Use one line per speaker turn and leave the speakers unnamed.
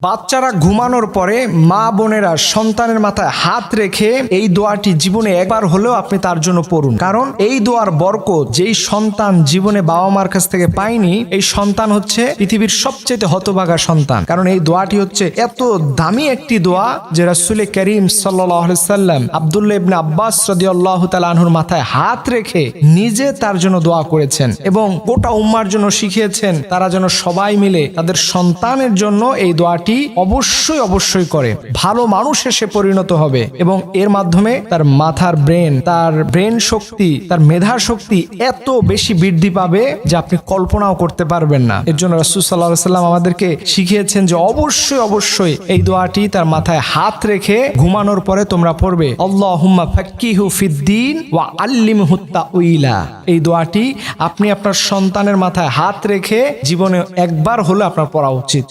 বাচ্চারা ঘুমানোর পরে মা বোনেরা সন্তানের মাথায় হাত রেখে এই দোয়াটি জীবনে একবার হলেও আপনি তার জন্য পড়ুন। কারণ এই দোয়ার বরকত যেই সন্তান জীবনে বাবা মার কাছ থেকে পায়নি, এই সন্তান হচ্ছে পৃথিবীর সবচেয়ে হতভাগা সন্তান। কারণ এই দোয়াটি হচ্ছে এত দামি একটি দোয়া যে রাসূল করিম সাল্লাল্লাহু আলাইহি সাল্লাম আব্দুল্লাহ ইবনে আব্বাস রাদিয়াল্লাহু তাআলা আনহুর মাথায় হাত রেখে নিজে তার জন্য দোয়া করেছেন এবং গোটা উম্মার জন্য শিখিয়েছেন তারা যেন সবাই মিলে তাদের সন্তানের জন্য এই দোয়াটি অবশ্যই করে। ভালো মানুষ এসে পরিণত হবে এবং এর মাধ্যমে তার মাথার ব্রেন শক্তি, তার মেধা শক্তি এত বেশি বৃদ্ধি পাবে যে আপনি কল্পনাও করতে পারবেন না। এর জন্য রাসূল সাল্লাল্লাহু আলাইহি সাল্লাম আমাদেরকে শিখিয়েছেন যে অবশ্যই এই দোয়াটি তার মাথায় হাত রেখে ঘুমানোর পরে তোমরা পড়বে, আল্লাহুম্মা ফাক্কিহু ফিদ্দীন ওয়া আল্লিমহুত তাউইলা। এই দোয়াটি আপনি আপনার সন্তানের মাথায় হাত রেখে জীবনে একবার হলে আপনার পড়া উচিত।